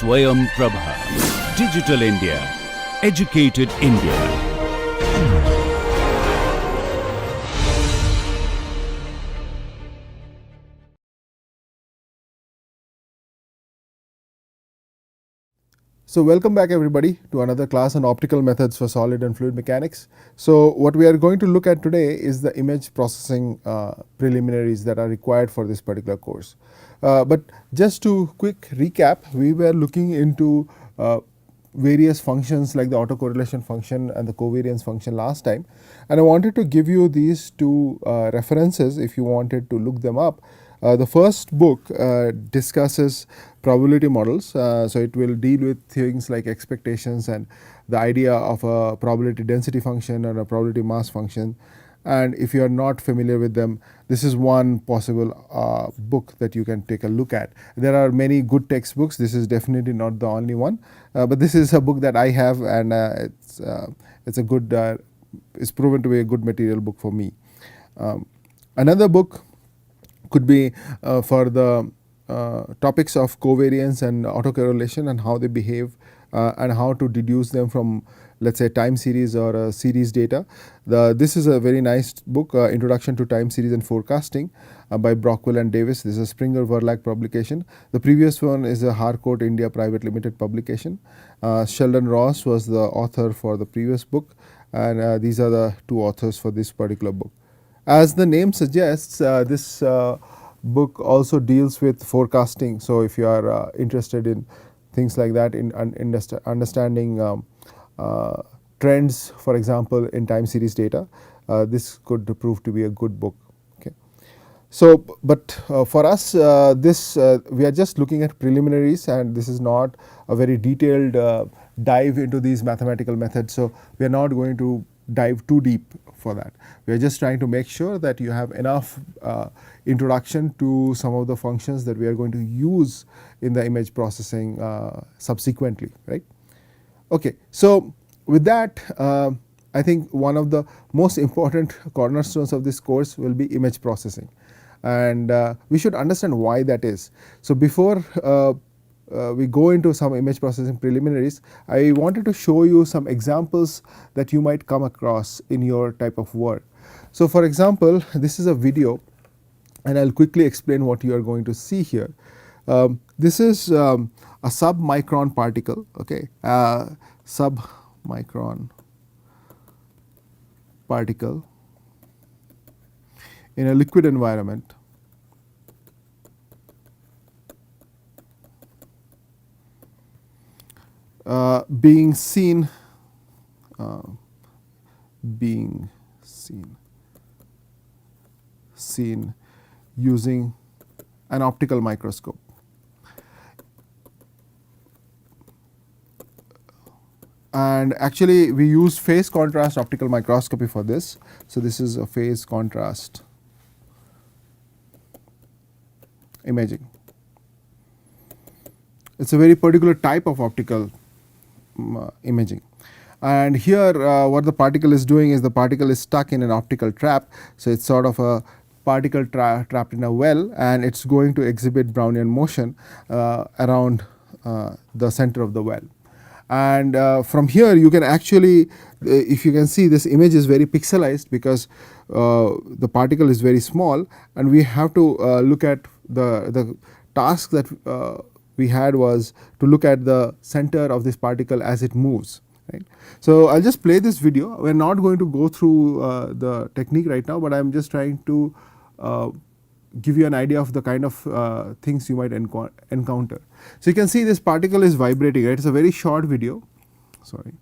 Swayam Prabha. Digital India. Educated India. So welcome back everybody to another class on optical methods for solid and fluid mechanics. So what we are going to look at today is the image processing preliminaries that are required for this particular course. But just to quick recap, we were looking into various functions like the autocorrelation function and the covariance function last time, and I wanted to give you these two references if you wanted to look them up. The first book discusses probability models, so it will deal with things like expectations and the idea of a probability density function or a probability mass function. And if you are not familiar with them, this is one possible book that you can take a look at. There are many good textbooks. This is definitely not the only one, but this is a book that I have, and it's a good. It's proven to be a good material book for me. Another book could be for the topics of covariance and autocorrelation and how they behave and how to deduce them from, let's say, time series or series data. This is a very nice book, Introduction to Time Series and Forecasting by Brockwell and Davis. This is a Springer-Verlag publication. The previous one is a Harcourt India Private Limited publication. Sheldon Ross was the author for the previous book, and these are the two authors for this particular book. As the name suggests, this book also deals with forecasting. So if you are interested in things like that, in understanding trends, for example, in time series data, this could prove to be a good book. Okay. So, but for us, we are just looking at preliminaries, and this is not a very detailed dive into these mathematical methods. So we are not going to dive too deep for that. We are just trying to make sure that you have enough introduction to some of the functions that we are going to use in the image processing subsequently, right? Okay, so with that, I think one of the most important cornerstones of this course will be image processing, and we should understand why that is. So before we go into some image processing preliminaries, I wanted to show you some examples that you might come across in your type of work. So for example, this is a video, and I'll quickly explain what you are going to see here. This is a submicron particle, okay, submicron particle in a liquid environment. Being seen using an optical microscope. And actually we use phase contrast optical microscopy for this. So this is a phase contrast imaging. It's a very particular type of optical imaging. And here what the particle is doing is the particle is stuck in an optical trap. So it's sort of a particle trapped in a well, and it's going to exhibit Brownian motion around the center of the well. And from here you can actually, if you can see, this image is very pixelized because the particle is very small, and we have to look at the task that we had was to look at the center of this particle as it moves. Right. So I'll just play this video. We're not going to go through the technique right now, but I'm just trying to give you an idea of the kind of things you might encounter. So you can see this particle is vibrating, right? It's a very short video. Sorry.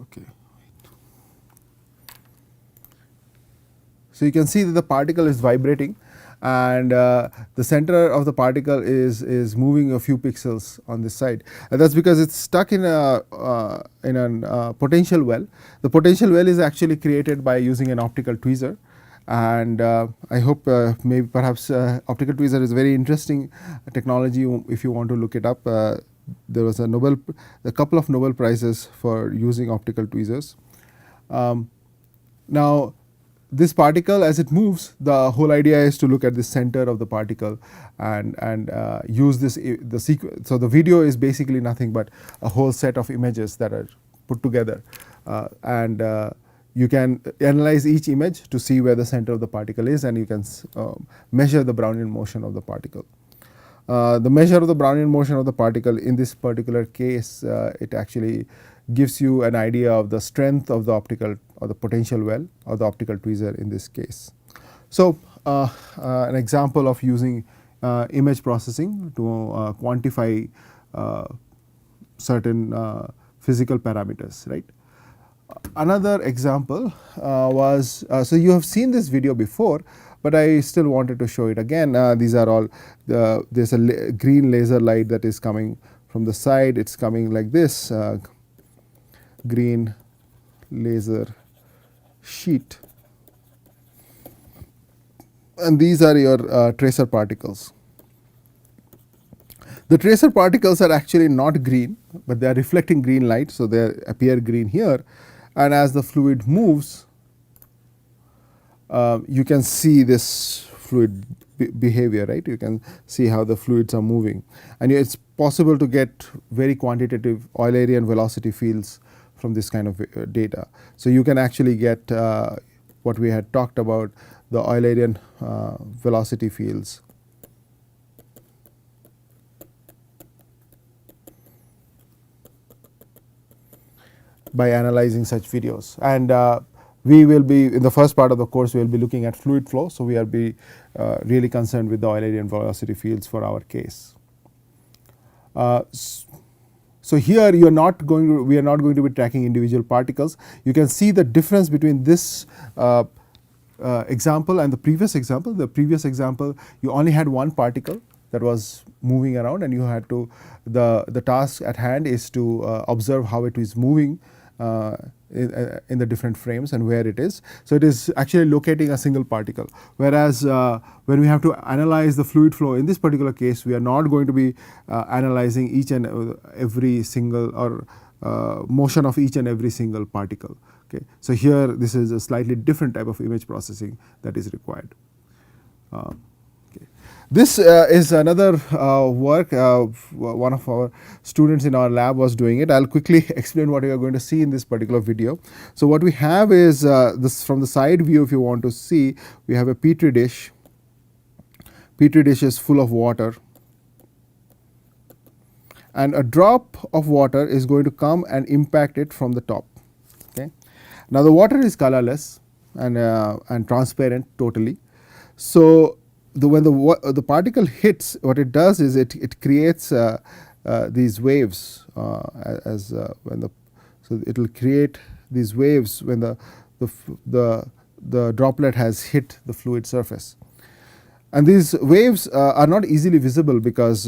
Okay. So you can see that the particle is vibrating, and the center of the particle is moving a few pixels on this side, and that's because it's stuck in a potential well. The potential well is actually created by using an optical tweezer, and I hope maybe perhaps optical tweezer is very interesting technology if you want to look it up. There was a couple of Nobel Prizes for using optical tweezers. Now this particle as it moves, the whole idea is to look at the center of the particle and use this the sequence. So the video is basically nothing but a whole set of images that are put together, and you can analyze each image to see where the center of the particle is, and you can measure the Brownian motion of the particle. The measure of the Brownian motion of the particle in this particular case, it actually gives you an idea of the strength of the optical or the potential well or the optical tweezer in this case. So, an example of using image processing to quantify certain physical parameters, right. Another example was, so you have seen this video before, but I still wanted to show it again. These are all, there's a green laser light that is coming from the side. It's coming like this, green laser sheet, and these are your tracer particles. The tracer particles are actually not green, but they are reflecting green light, so they appear green here, and as the fluid moves, you can see this fluid behavior, right. You can see how the fluids are moving, and it's possible to get very quantitative Eulerian velocity fields from this kind of data. So you can actually get what we had talked about, the Eulerian velocity fields. By analyzing such videos, and we will be, in the first part of the course, we will be looking at fluid flow. So we are really concerned with the Eulerian velocity fields for our case. So here we are not going to be tracking individual particles. You can see the difference between this example and the previous example. The previous example, you only had one particle that was moving around, and you had to, the task at hand is to observe how it is moving in the different frames and where it is. So it is actually locating a single particle, whereas when we have to analyze the fluid flow in this particular case, we are not going to be analyzing each and every single or motion of each and every single particle. Okay. So here this is a slightly different type of image processing that is required. This is another work, one of our students in our lab was doing it. I will quickly explain what you are going to see in this particular video. So what we have is this from the side view. If you want to see, we have a petri dish. Petri dish is full of water, and a drop of water is going to come and impact it from the top. Okay. Now the water is colorless and transparent totally. So when the particle hits, what it does is it creates these waves so it will create these waves when the droplet has hit the fluid surface, and these waves are not easily visible because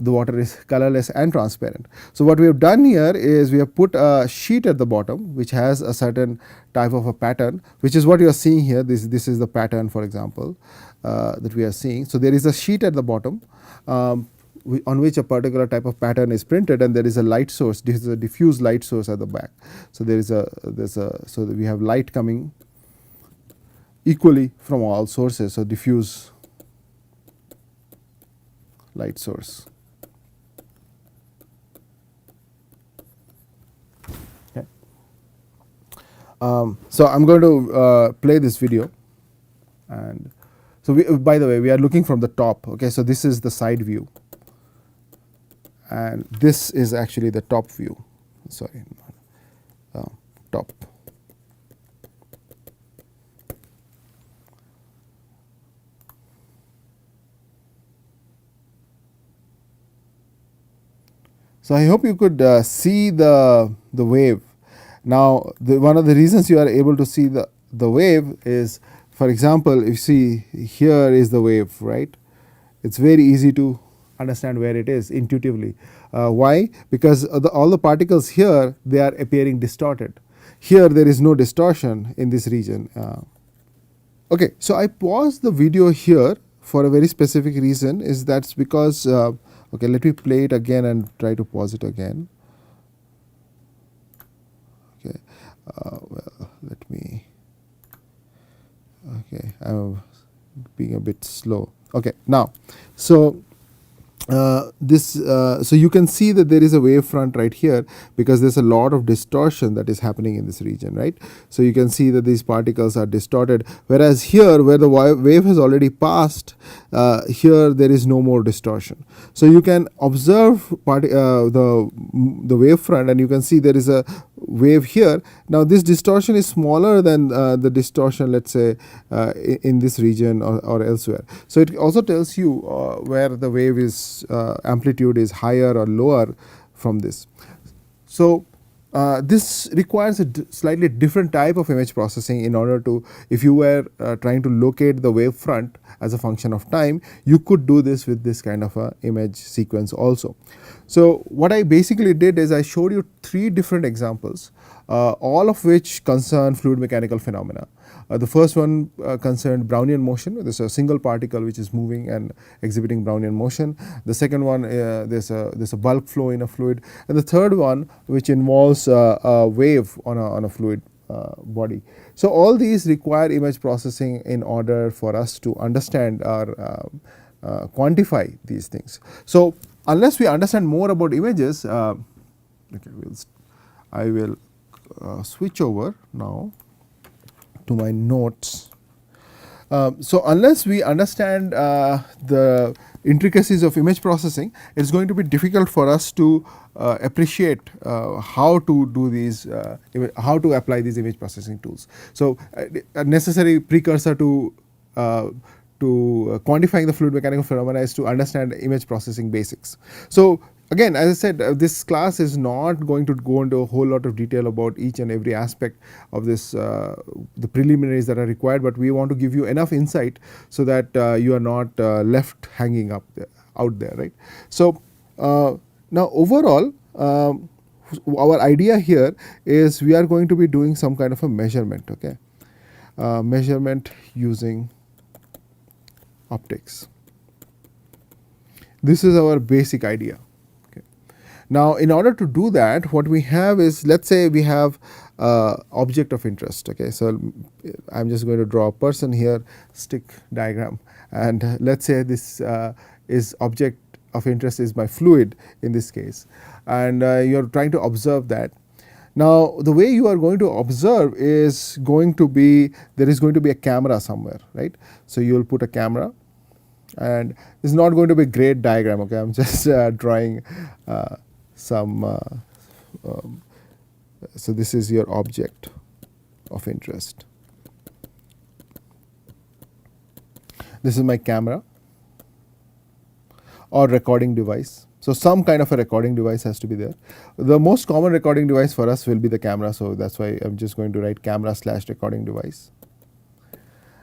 the water is colorless and transparent. So what we have done here is we have put a sheet at the bottom which has a certain type of a pattern, which is what you are seeing here. This is the pattern, for example, that we are seeing. So there is a sheet at the bottom on which a particular type of pattern is printed, and there is a light source. This is a diffuse light source at the back. So so we have light coming equally from all sources. So diffuse light source. So I am going to play this video, and so by the way, we are looking from the top. Okay, so this is the side view, and this is actually the top view. Sorry, top. So I hope you could see the wave. Now one of the reasons you are able to see the wave is, for example, if you see here is the wave, right. It is very easy to understand where it is intuitively. Why? Because all the particles here, they are appearing distorted. Here there is no distortion in this region. Okay, so I paused the video here for a very specific reason. Is that's because okay, let me play it again and try to pause it again. Okay, well, let me Okay, I'm being a bit slow. Okay, now, so so you can see that there is a wavefront right here because there's a lot of distortion that is happening in this region, right? So you can see that these particles are distorted, whereas here where the wave has already passed, here there is no more distortion. So you can observe the wavefront and you can see there is a wave here. Now this distortion is smaller than the distortion, let's say, in this region or elsewhere. So it also tells you where the wave is amplitude is higher or lower from this. So this requires a slightly different type of image processing in order to, if you were trying to locate the wavefront as a function of time, you could do this with this kind of a image sequence also. So what I basically did is I showed you 3 different examples, all of which concern fluid mechanical phenomena. The first one concerned Brownian motion. There's a single particle which is moving and exhibiting Brownian motion. The second one, there's a bulk flow in a fluid, and the third one, which involves a wave on a fluid body. So all these require image processing in order for us to understand or quantify these things. So unless we understand more about images, okay, I will switch over now to my notes. So unless we understand the intricacies of image processing, it's going to be difficult for us to appreciate how to do these, how to apply these image processing tools. So a necessary precursor to quantifying the fluid mechanical phenomena is to understand image processing basics. So again, as I said, this class is not going to go into a whole lot of detail about each and every aspect of this, the preliminaries that are required, but we want to give you enough insight so that you are not left hanging up there, out there, right? So now overall, our idea here is we are going to be doing some kind of a measurement, okay? Measurement using optics. This is our basic idea. Now, in order to do that, what we have is, let's say we have object of interest. Okay, so I'm just going to draw a person here, stick diagram, and let's say this is object of interest is my fluid in this case, and you're trying to observe that. Now, the way you are going to observe is going to be, there is going to be a camera somewhere, right? So you will put a camera, and this is not going to be a great diagram. Okay, I'm just drawing. So this is your object of interest. This is my camera or recording device. So some kind of a recording device has to be there. The most common recording device for us will be the camera, so that's why I'm just going to write camera/recording device.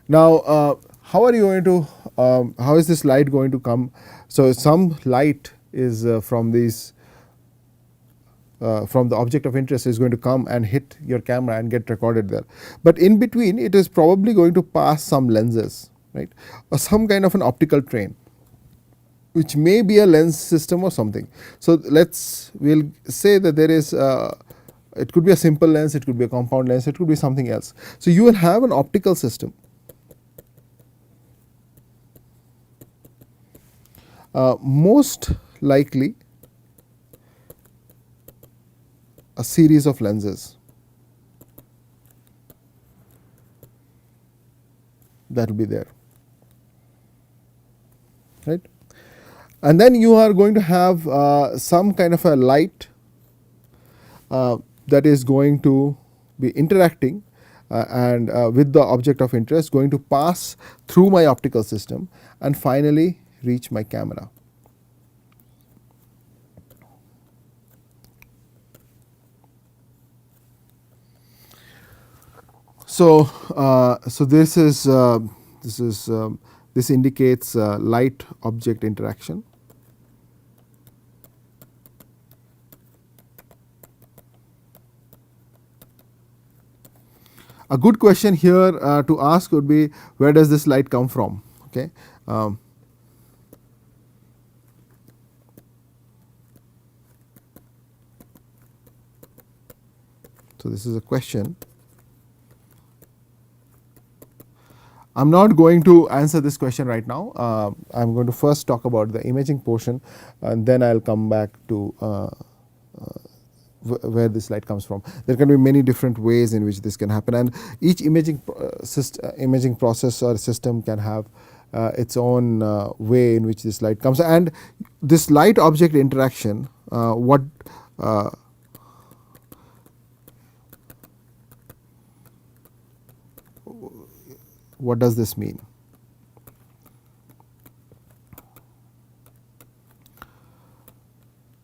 Now, how are you going to, how is this light going to come? So some light is from these, from the object of interest is going to come and hit your camera and get recorded there. But in between, it is probably going to pass some lenses, right, or some kind of an optical train, which may be a lens system or something. So we'll say that there is, it could be a simple lens, it could be a compound lens, it could be something else. So you will have an optical system. Most likely a series of lenses that will be there, right? And then you are going to have some kind of a light that is going to be interacting and with the object of interest, going to pass through my optical system and finally reach my camera. So, this indicates light object interaction. A good question here to ask would be, where does this light come from? Okay. So this is a question. I'm not going to answer this question right now. I'm going to first talk about the imaging portion, and then I'll come back to where this light comes from. There can be many different ways in which this can happen, and each imaging process or system can have its own way in which this light comes. And this light object interaction, what does this mean?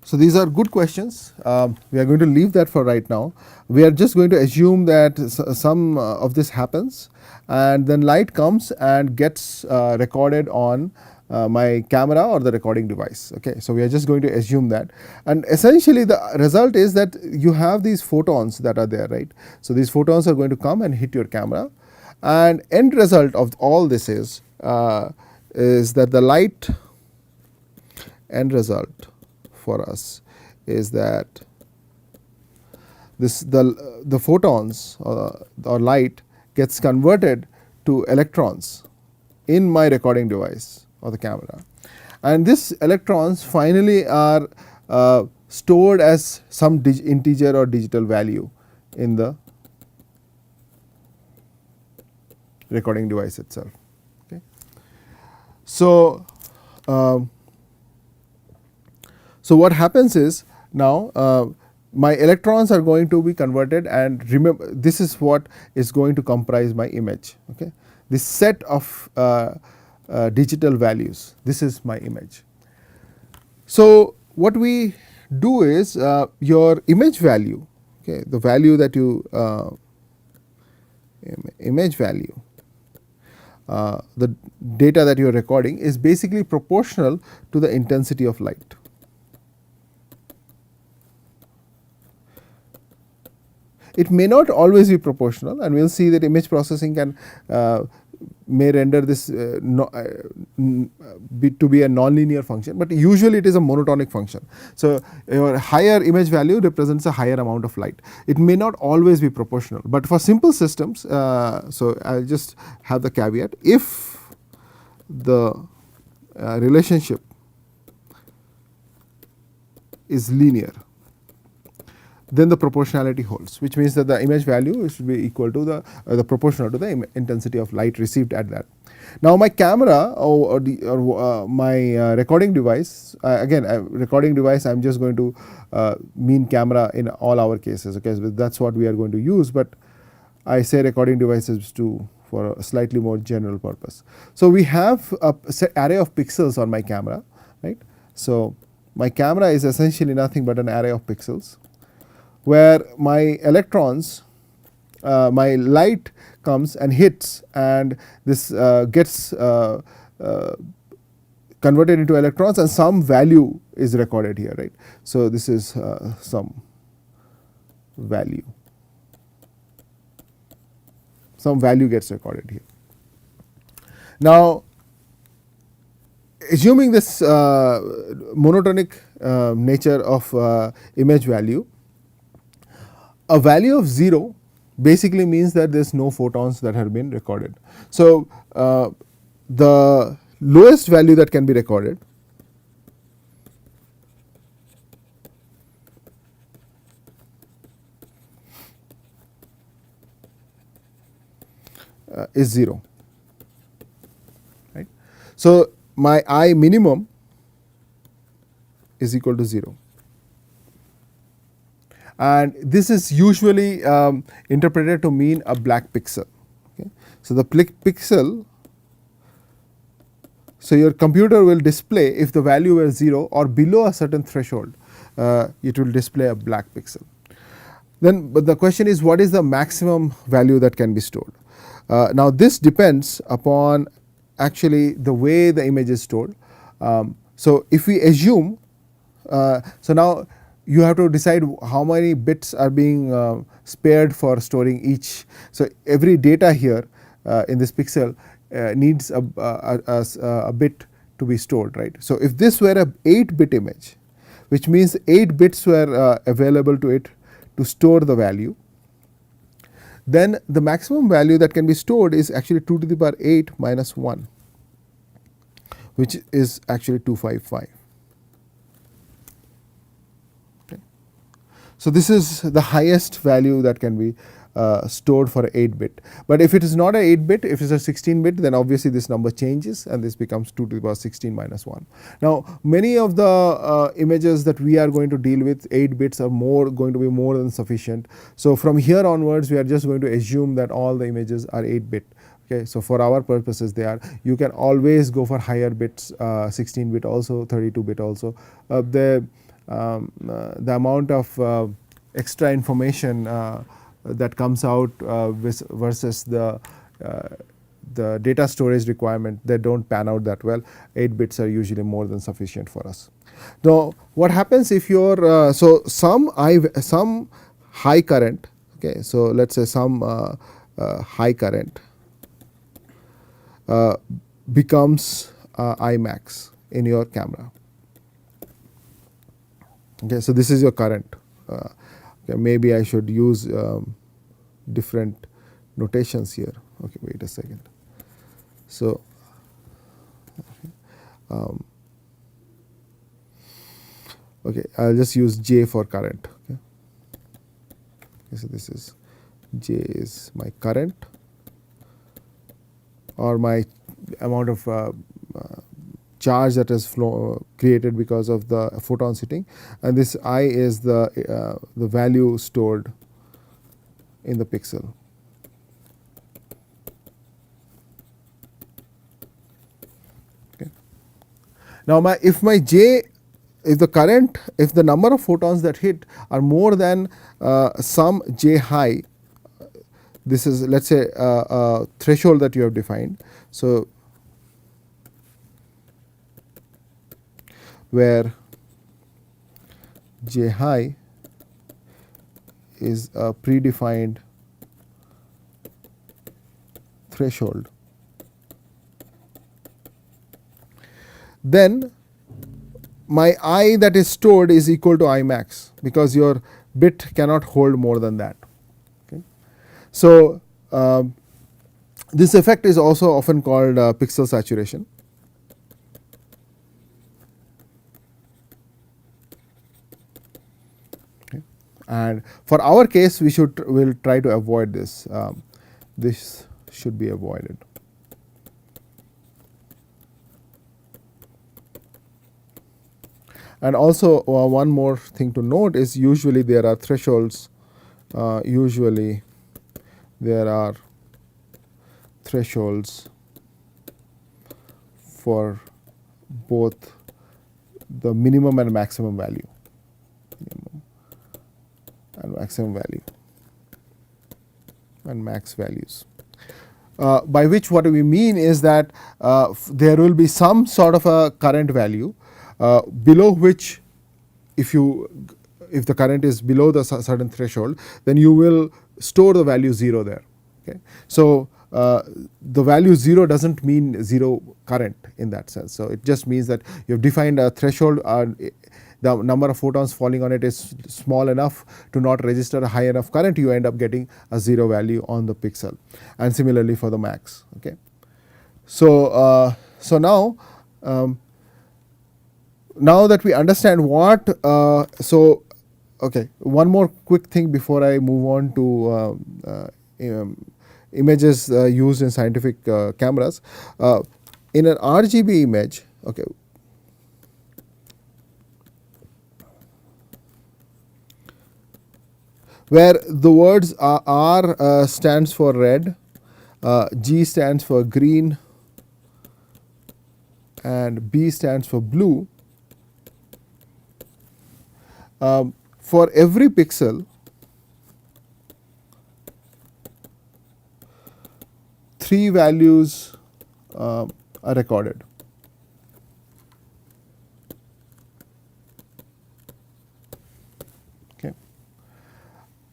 So these are good questions. We are going to leave that for right now. We are just going to assume that some of this happens, and then light comes and gets recorded on my camera or the recording device. Okay, so we are just going to assume that, and essentially the result is that you have these photons that are there, right? So these photons are going to come and hit your camera, and end result of all this is that the light end result for us is that the photons or light gets converted to electrons in my recording device or the camera, and these electrons finally are stored as some integer or digital value in the recording device itself. Okay. So so what happens is now my electrons are going to be converted, and remember, this is what is going to comprise my image. Okay, this set of digital values, this is my image. So what we do is your image value, okay, the value that you image value, the data that you are recording is basically proportional to the intensity of light. It may not always be proportional, and we will see that image processing can may render this to be a nonlinear function, but usually it is a monotonic function. So your higher image value represents a higher amount of light. It may not always be proportional, but for simple systems, so I'll just have the caveat: if the relationship is linear, then the proportionality holds, which means that the image value should be equal to the proportional to the intensity of light received at that. Now my camera or my recording device, again recording device, I'm just going to mean camera in all our cases. Okay, so that's what we are going to use, but I say recording devices for a slightly more general purpose. So we have a array of pixels on my camera, right? So my camera is essentially nothing but an array of pixels, where my electrons, my light comes and hits, and this gets converted into electrons, and some value is recorded here, right? So this is some value. Some value gets recorded here. Now, assuming this monotonic nature of image value, a value of 0 basically means that there is no photons that have been recorded. So the lowest value that can be recorded is 0, right? So my I minimum is equal to 0. And this is usually interpreted to mean a black pixel. Okay. So the pixel, so your computer will display, if the value were 0 or below a certain threshold, it will display a black pixel. Then, but the question is, what is the maximum value that can be stored? Now this depends upon actually the way the image is stored. So if we assume, so now you have to decide how many bits are being spared for storing each. So every data here in this pixel needs a bit to be stored, right? So if this were a 8-bit image, which means 8 bits were available to it to store the value, then the maximum value that can be stored is actually 2 to the power 8 minus 1, which is actually 255. Okay. So this is the highest value that can be stored for 8-bit. But if it is not a 8-bit, if it is a 16-bit, then obviously this number changes and this becomes 2 to the power 16 minus 1. Now many of the images that we are going to deal with, 8 bits are going to be more than sufficient. So from here onwards we are just going to assume that all the images are 8-bit. Okay, so for our purposes they are. You can always go for higher bits, 16-bit also, 32-bit also. The amount of extra information that comes out versus the data storage requirement, they don't pan out that well. 8 bits are usually more than sufficient for us. Now what happens if your so some high current, okay, so let's say some high current becomes Imax in your camera. Okay, so this is your current. Okay, maybe I should use different notations here. Okay, wait a second. So okay, I'll just use J for current. Okay, so this is J is my current, or my amount of charge that is created because of the photons hitting, and this I is the value stored in the pixel. Okay. Now if the number of photons that hit are more than some J high, this is, let's say, a threshold that you have defined. So where J high is a predefined threshold, then my I that is stored is equal to Imax, because your bit cannot hold more than that. Okay. So this effect is also often called pixel saturation. And for our case, we'll try to avoid this. This should be avoided. And also one more thing to note is usually there are thresholds. Usually there are thresholds for both the minimum and maximum value. And maximum value and max values, by which what we mean is that there will be some sort of a current value below which, if the current is below the certain threshold, then you will store the value 0 there. Okay. So the value 0 doesn't mean 0 current in that sense. So it just means that you have defined a threshold. The number of photons falling on it is small enough to not register a high enough current, you end up getting a 0 value on the pixel, and similarly for the max. Okay. So so now that we understand what okay, one more quick thing before I move on to images used in scientific cameras. In an RGB image, okay, where the words R stands for red, G stands for green, and B stands for blue. For every pixel, 3 values are recorded.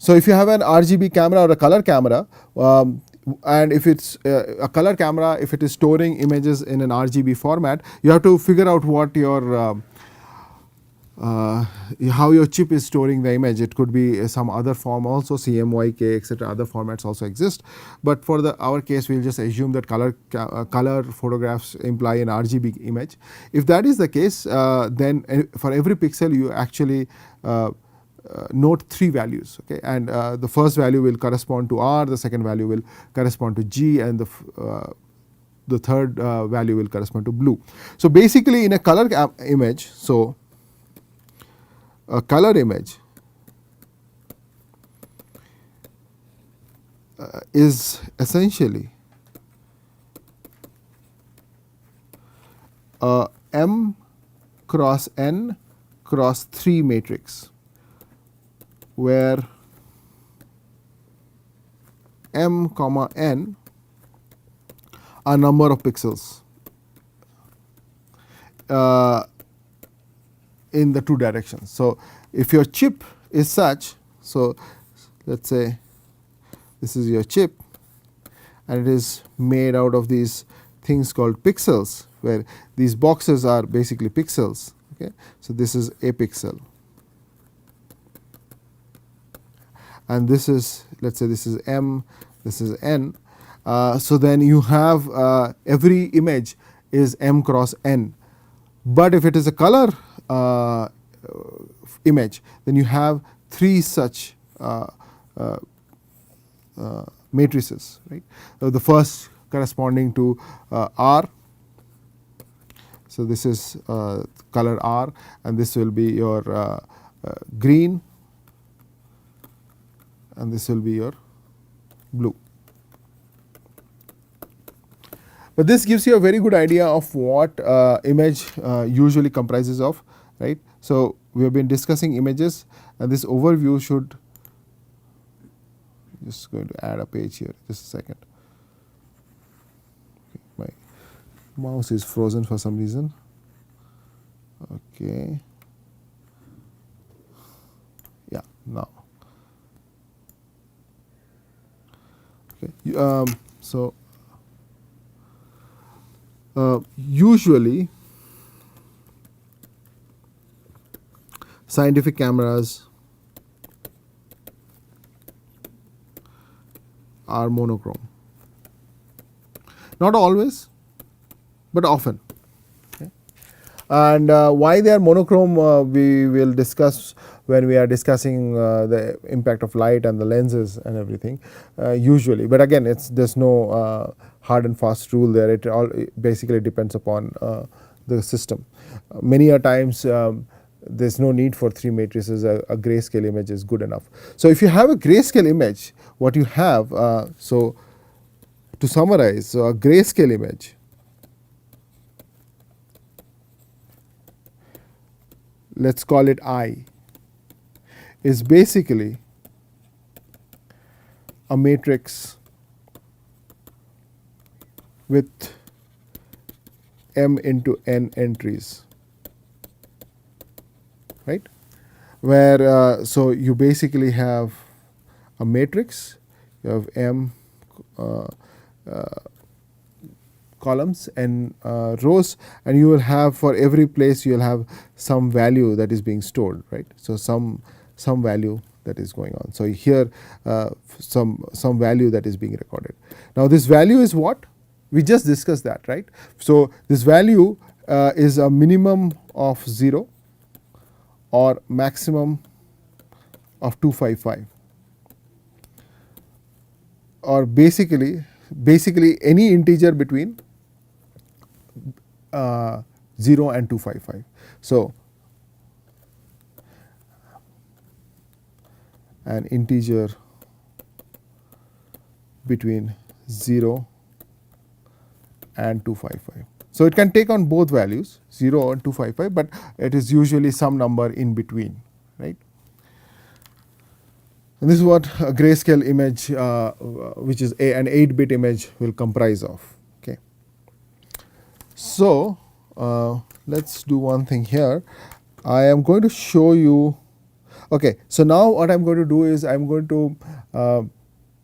So if you have an RGB camera or a color camera, and if it's a color camera, if it is storing images in an RGB format, you have to figure out what your how your chip is storing the image. It could be some other form also, CMYK, etc. Other formats also exist, but for our case, we'll just assume that color photographs imply an RGB image. If that is the case, then for every pixel you actually note 3 values, okay, and the first value will correspond to R, the second value will correspond to G, and the third value will correspond to blue. So basically, in a color image, so a color image is essentially a M cross N cross 3 matrix, where M comma N are number of pixels in the 2 directions. So if your chip is such, so let's say this is your chip and it is made out of these things called pixels, where these boxes are basically pixels, okay. So this is a pixel, and this is, let's say this is M, this is N. So then you have every image is M cross N. But if it is a color image, then you have 3 such matrices, right. The first corresponding to R. So this is color R, and this will be your green, and this will be your blue. But this gives you a very good idea of what image usually comprises of, right. So we have been discussing images, and this overview should, just going to add a page here, just a second. Okay, my mouse is frozen for some reason. Okay, yeah, now. Okay, so usually scientific cameras are monochrome. Not always, but often. Okay. And why they are monochrome, we will discuss when we are discussing the impact of light and the lenses and everything, usually. But again, there's no hard and fast rule there. It all basically depends upon the system. Many a times there's no need for 3 matrices. A grayscale image is good enough. So if you have a grayscale image, what you have, so to summarize, so a grayscale image let's call it I, is basically a matrix with M into N entries, right? Where so you basically have a matrix, you have M columns and rows, and you will have, for every place you will have some value that is being stored, right? So some value that is going on. So here some value that is being recorded. Now this value is what? We just discussed that, right? So this value is a minimum of 0 or maximum of 255, or basically any integer between 0 and 255. So an integer between 0 and 255. So it can take on both values, 0 and 255, but it is usually some number in between, right? And this is what a grayscale image, which is an 8-bit image, will comprise of. Okay. So let's do one thing here. I am going to show you. Okay. So now what I'm going to do is I'm going to.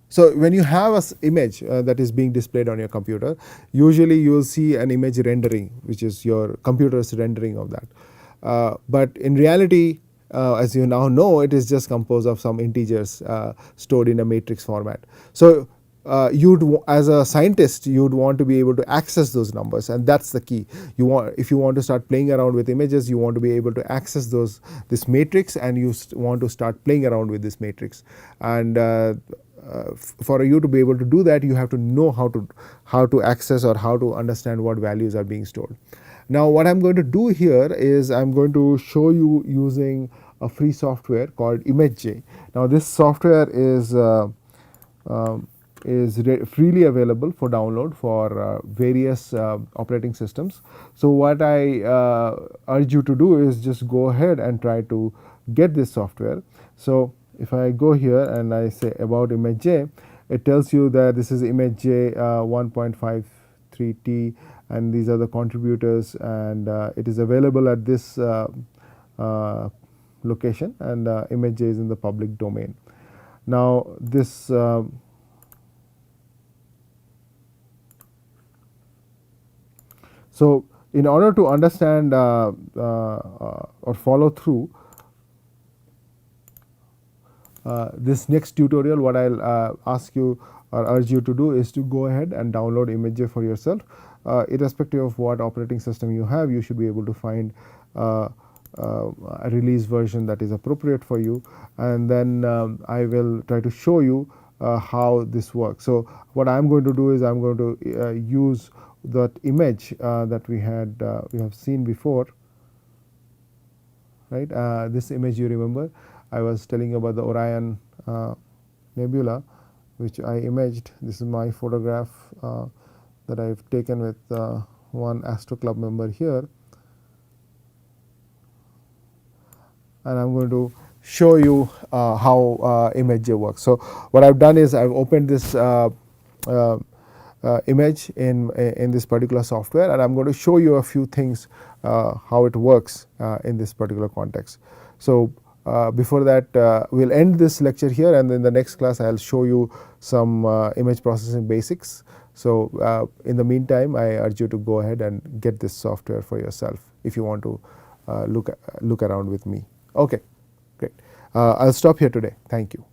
So when you have an image that is being displayed on your computer, usually you will see an image rendering, which is your computer's rendering of that. But in reality, as you now know, it is just composed of some integers stored in a matrix format. So as a scientist, you'd want to be able to access those numbers, and that's the key. If you want to start playing around with images, you want to be able to access this matrix, and you want to start playing around with this matrix. And for you to be able to do that, you have to know how to access or how to understand what values are being stored. Now, what I'm going to do here is I'm going to show you using a free software called ImageJ. Now, this software is freely available for download for various operating systems. So what I urge you to do is just go ahead and try to get this software. So if I go here and I say about ImageJ, it tells you that this is ImageJ 1.53T, and these are the contributors, and it is available at this location, and ImageJ is in the public domain. Now this so in order to understand or follow through this next tutorial, what I'll ask you or urge you to do is to go ahead and download ImageJ for yourself. Irrespective of what operating system you have, you should be able to find a release version that is appropriate for you, and then I will try to show you how this works. So what I'm going to do is I'm going to use that image that we have seen before, right? This image, you remember, I was telling you about the Orion nebula, which I imaged. This is my photograph that I've taken with one Astro Club member here, and I'm going to show you how ImageJ works. So what I've done is I've opened this image in this particular software, and I'm going to show you a few things how it works in this particular context. So before that, we'll end this lecture here, and in the next class I'll show you some image processing basics. So in the meantime, I urge you to go ahead and get this software for yourself if you want to look around with me. Okay, great. I'll stop here today. Thank you.